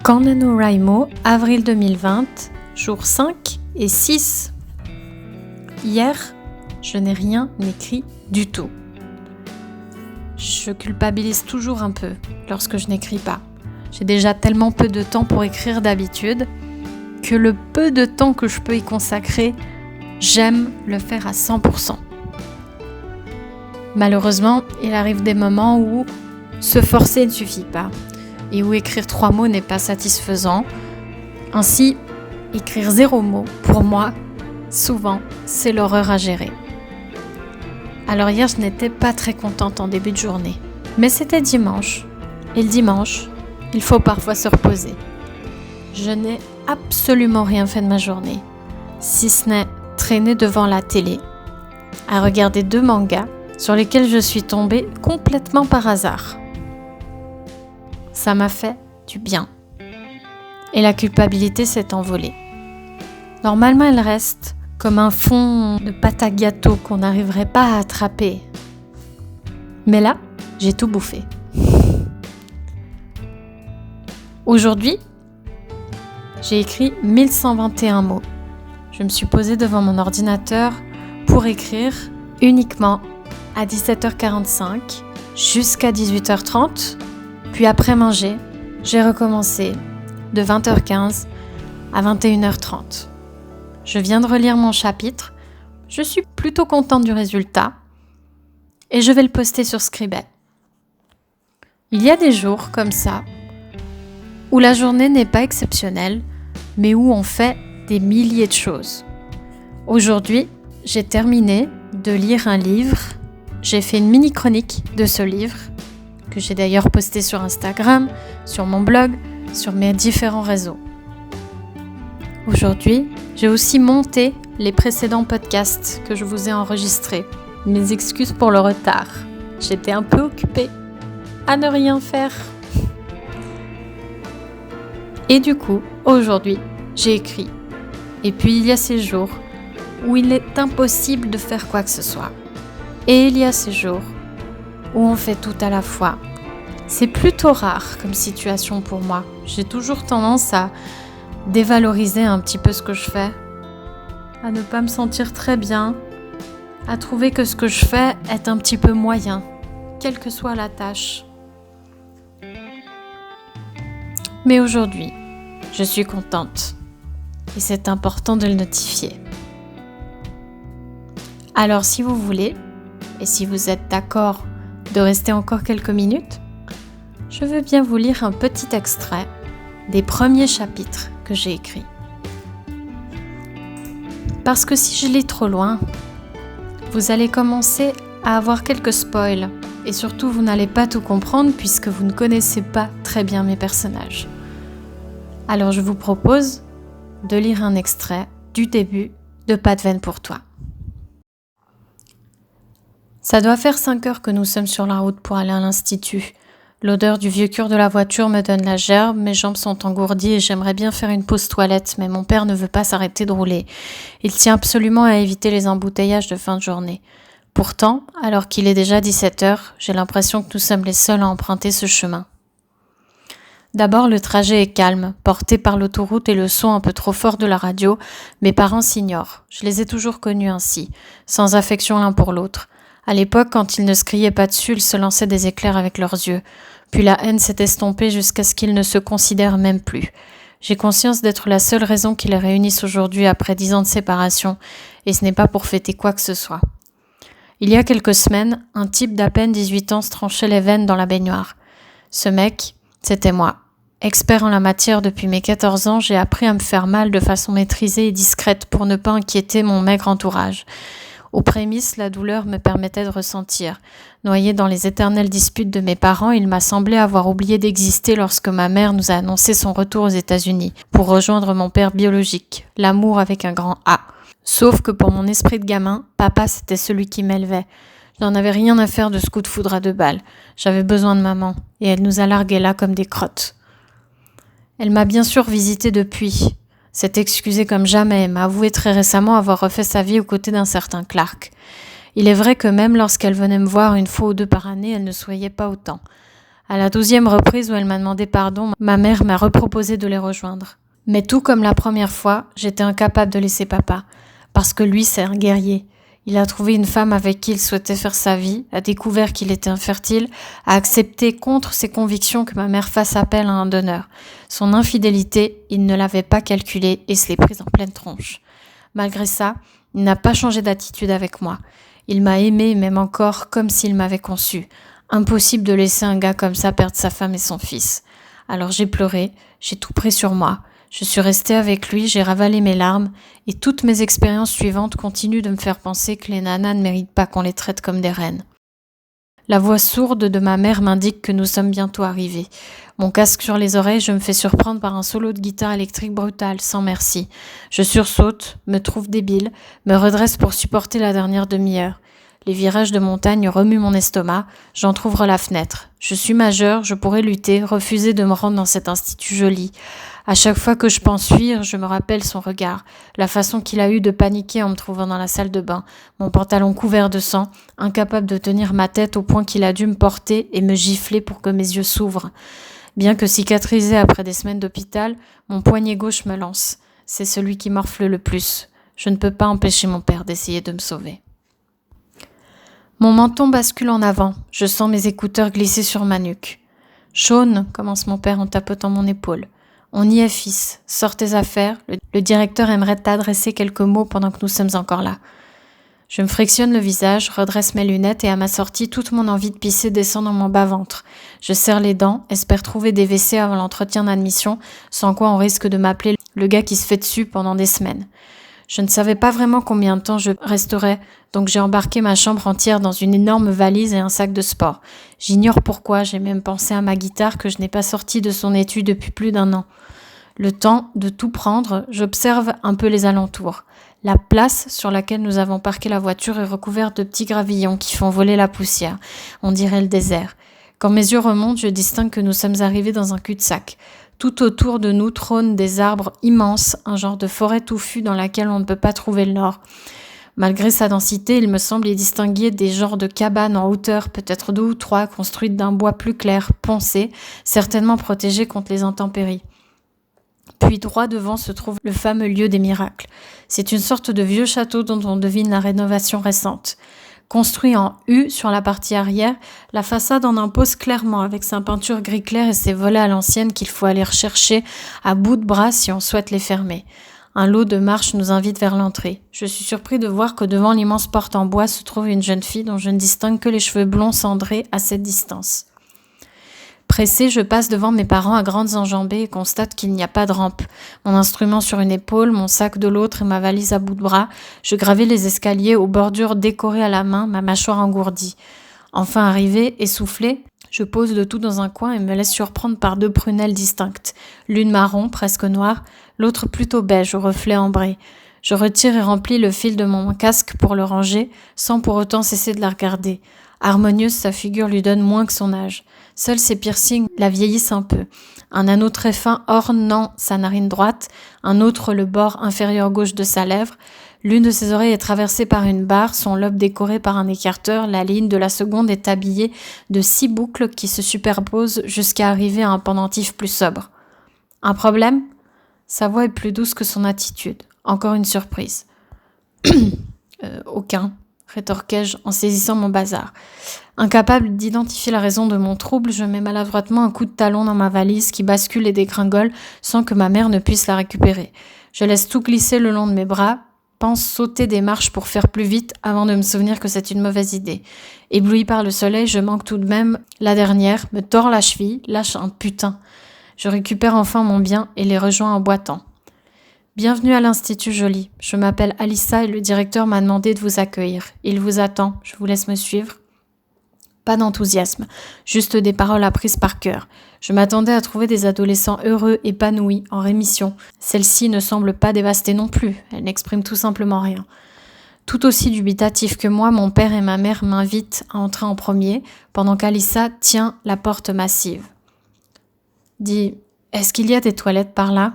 Quand NaNoWriMo, avril 2020, jours 5 et 6. Hier, je n'ai rien écrit du tout. Je culpabilise toujours un peu lorsque je n'écris pas. J'ai déjà tellement peu de temps pour écrire d'habitude que le peu de temps que je peux y consacrer, j'aime le faire à 100%. Malheureusement, il arrive des moments où se forcer ne suffit pas et où écrire 3 mots n'est pas satisfaisant. Ainsi, écrire 0 mot, pour moi, souvent, c'est l'horreur à gérer. Alors hier, je n'étais pas très contente en début de journée. Mais c'était dimanche. Et le dimanche, il faut parfois se reposer. Je n'ai absolument rien fait de ma journée, si ce n'est traîner devant la télé, à regarder 2 mangas sur lesquels je suis tombée complètement par hasard. Ça m'a fait du bien. Et la culpabilité s'est envolée. Normalement, elle reste comme un fond de pâte à gâteau qu'on n'arriverait pas à attraper. Mais là, j'ai tout bouffé. Aujourd'hui, j'ai écrit 1121 mots. Je me suis posée devant mon ordinateur pour écrire uniquement à 17h45 jusqu'à 18h30. Puis après manger, j'ai recommencé de 20h15 à 21h30. Je viens de relire mon chapitre, je suis plutôt contente du résultat et je vais le poster sur Scribd. Il y a des jours comme ça où la journée n'est pas exceptionnelle, mais où on fait des milliers de choses. Aujourd'hui, j'ai terminé de lire un livre, j'ai fait une mini-chronique de ce livre, que j'ai d'ailleurs posté sur Instagram, sur mon blog, sur mes différents réseaux. Aujourd'hui, j'ai aussi monté les précédents podcasts que je vous ai enregistrés. Mes excuses pour le retard. J'étais un peu occupée à ne rien faire. Et du coup, aujourd'hui, j'ai écrit. Et puis il y a ces jours où il est impossible de faire quoi que ce soit. Et il y a ces jours où on fait tout à la fois. C'est plutôt rare comme situation pour moi. J'ai toujours tendance à dévaloriser un petit peu ce que je fais, à ne pas me sentir très bien, à trouver que ce que je fais est un petit peu moyen, quelle que soit la tâche. Mais aujourd'hui, je suis contente et c'est important de le notifier. Alors si vous voulez, et si vous êtes d'accord de rester encore quelques minutes, je veux bien vous lire un petit extrait des premiers chapitres que j'ai écrits. Parce que si je lis trop loin, vous allez commencer à avoir quelques spoils et surtout vous n'allez pas tout comprendre puisque vous ne connaissez pas très bien mes personnages. Alors je vous propose de lire un extrait du début de Pas de veine pour toi. Ça doit faire 5 heures que nous sommes sur la route pour aller à l'institut. L'odeur du vieux cure de la voiture me donne la gerbe, mes jambes sont engourdies et j'aimerais bien faire une pause toilette, mais mon père ne veut pas s'arrêter de rouler. Il tient absolument à éviter les embouteillages de fin de journée. Pourtant, alors qu'il est déjà 17h, j'ai l'impression que nous sommes les seuls à emprunter ce chemin. D'abord, le trajet est calme, porté par l'autoroute et le son un peu trop fort de la radio. Mes parents s'ignorent. Je les ai toujours connus ainsi, sans affection l'un pour l'autre. À l'époque, quand ils ne se criaient pas dessus, ils se lançaient des éclairs avec leurs yeux. Puis la haine s'est estompée jusqu'à ce qu'ils ne se considèrent même plus. J'ai conscience d'être la seule raison qui les réunisse aujourd'hui après 10 ans de séparation, et ce n'est pas pour fêter quoi que ce soit. Il y a quelques semaines, un type d'à peine 18 ans se tranchait les veines dans la baignoire. Ce mec, c'était moi. Expert en la matière depuis mes 14 ans, j'ai appris à me faire mal de façon maîtrisée et discrète pour ne pas inquiéter mon maigre entourage. Aux prémices, la douleur me permettait de ressentir. Noyé dans les éternelles disputes de mes parents, il m'a semblé avoir oublié d'exister lorsque ma mère nous a annoncé son retour aux États-Unis pour rejoindre mon père biologique, l'amour avec un grand A. Sauf que pour mon esprit de gamin, papa c'était celui qui m'élevait. Je n'en avais rien à faire de ce coup de foudre à 2 balles. J'avais besoin de maman et elle nous a largués là comme des crottes. Elle m'a bien sûr visité depuis. S'est excusée comme jamais et m'a avoué très récemment avoir refait sa vie aux côtés d'un certain Clark. Il est vrai que même lorsqu'elle venait me voir 1 fois ou 2 par année, elle ne souriait pas autant. À la 12e reprise où elle m'a demandé pardon, ma mère m'a reproposé de les rejoindre. Mais tout comme la première fois, j'étais incapable de laisser papa. Parce que lui, c'est un guerrier. Il a trouvé une femme avec qui il souhaitait faire sa vie, a découvert qu'il était infertile, a accepté contre ses convictions que ma mère fasse appel à un donneur. Son infidélité, il ne l'avait pas calculée et se l'est prise en pleine tronche. Malgré ça, il n'a pas changé d'attitude avec moi. Il m'a aimé et m'aime encore comme s'il m'avait conçu. Impossible de laisser un gars comme ça perdre sa femme et son fils. Alors j'ai pleuré, j'ai tout pris sur moi. Je suis restée avec lui, j'ai ravalé mes larmes, et toutes mes expériences suivantes continuent de me faire penser que les nanas ne méritent pas qu'on les traite comme des reines. La voix sourde de ma mère m'indique que nous sommes bientôt arrivés. Mon casque sur les oreilles, je me fais surprendre par un solo de guitare électrique brutal, sans merci. Je sursaute, me trouve débile, me redresse pour supporter la dernière demi-heure. Les virages de montagne remuent mon estomac, j'entr'ouvre la fenêtre. Je suis majeure, je pourrais lutter, refuser de me rendre dans cet institut joli. À chaque fois que je pense fuir, je me rappelle son regard, la façon qu'il a eu de paniquer en me trouvant dans la salle de bain, mon pantalon couvert de sang, incapable de tenir ma tête au point qu'il a dû me porter et me gifler pour que mes yeux s'ouvrent. Bien que cicatrisé après des semaines d'hôpital, mon poignet gauche me lance. C'est celui qui morfle le plus. Je ne peux pas empêcher mon père d'essayer de me sauver. Mon menton bascule en avant, je sens mes écouteurs glisser sur ma nuque. « Shaun », commence mon père en tapotant mon épaule. « On y est, fils, sors tes affaires, le directeur aimerait t'adresser quelques mots pendant que nous sommes encore là. » Je me frictionne le visage, redresse mes lunettes et à ma sortie, toute mon envie de pisser descend dans mon bas-ventre. Je serre les dents, espère trouver des WC avant l'entretien d'admission, sans quoi on risque de m'appeler le gars qui se fait dessus pendant des semaines. Je ne savais pas vraiment combien de temps je resterais, donc j'ai embarqué ma chambre entière dans une énorme valise et un sac de sport. J'ignore pourquoi, j'ai même pensé à ma guitare que je n'ai pas sortie de son étui depuis plus d'1 an. Le temps de tout prendre, j'observe un peu les alentours. La place sur laquelle nous avons parqué la voiture est recouverte de petits gravillons qui font voler la poussière. On dirait le désert. Quand mes yeux remontent, je distingue que nous sommes arrivés dans un cul-de-sac. Tout autour de nous trônent des arbres immenses, un genre de forêt touffue dans laquelle on ne peut pas trouver le nord. Malgré sa densité, il me semble y distinguer des genres de cabanes en hauteur, peut-être 2 ou 3, construites d'un bois plus clair, poncé, certainement protégées contre les intempéries. Puis droit devant se trouve le fameux lieu des miracles. C'est une sorte de vieux château dont on devine la rénovation récente. Construit en U sur la partie arrière, la façade en impose clairement avec sa peinture gris clair et ses volets à l'ancienne qu'il faut aller rechercher à bout de bras si on souhaite les fermer. Un lot de marches nous invite vers l'entrée. Je suis surpris de voir que devant l'immense porte en bois se trouve une jeune fille dont je ne distingue que les cheveux blonds cendrés à cette distance. Pressée, je passe devant mes parents à grandes enjambées et constate qu'il n'y a pas de rampe. Mon instrument sur une épaule, mon sac de l'autre et ma valise à bout de bras, je gravais les escaliers aux bordures décorées à la main, ma mâchoire engourdie. Enfin arrivée, essoufflée, je pose le tout dans un coin et me laisse surprendre par 2 prunelles distinctes, l'une marron, presque noire, l'autre plutôt beige, au reflet ambré. Je retire et remplis le fil de mon casque pour le ranger, sans pour autant cesser de la regarder. Harmonieuse, sa figure lui donne moins que son âge. Seuls ses piercings la vieillissent un peu. Un anneau très fin ornant sa narine droite, un autre le bord inférieur gauche de sa lèvre. L'une de ses oreilles est traversée par une barre, son lobe décoré par un écarteur. La ligne de la seconde est habillée de 6 boucles qui se superposent jusqu'à arriver à un pendentif plus sobre. Un problème ? Sa voix est plus douce que son attitude. Encore une surprise. Aucun, rétorquai-je en saisissant mon bazar. Incapable d'identifier la raison de mon trouble, je mets maladroitement un coup de talon dans ma valise qui bascule et dégringole sans que ma mère ne puisse la récupérer. Je laisse tout glisser le long de mes bras, pense sauter des marches pour faire plus vite avant de me souvenir que c'est une mauvaise idée. Ébloui par le soleil, je manque tout de même la dernière, me tords la cheville, lâche un putain. Je récupère enfin mon bien et les rejoins en boitant. Bienvenue à l'Institut Joly. Je m'appelle Alissa et le directeur m'a demandé de vous accueillir. Il vous attend. Je vous laisse me suivre. Pas d'enthousiasme, juste des paroles apprises par cœur. Je m'attendais à trouver des adolescents heureux, épanouis, en rémission. Celle-ci ne semble pas dévastée non plus. Elle n'exprime tout simplement rien. Tout aussi dubitatif que moi, mon père et ma mère m'invitent à entrer en premier, pendant qu'Alissa tient la porte massive. Dis, est-ce qu'il y a des toilettes par là ?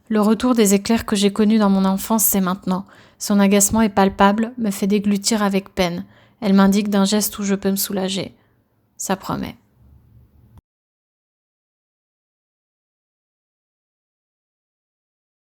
Le retour des éclairs que j'ai connus dans mon enfance, c'est maintenant. Son agacement est palpable, me fait déglutir avec peine. Elle m'indique d'un geste où je peux me soulager. Ça promet.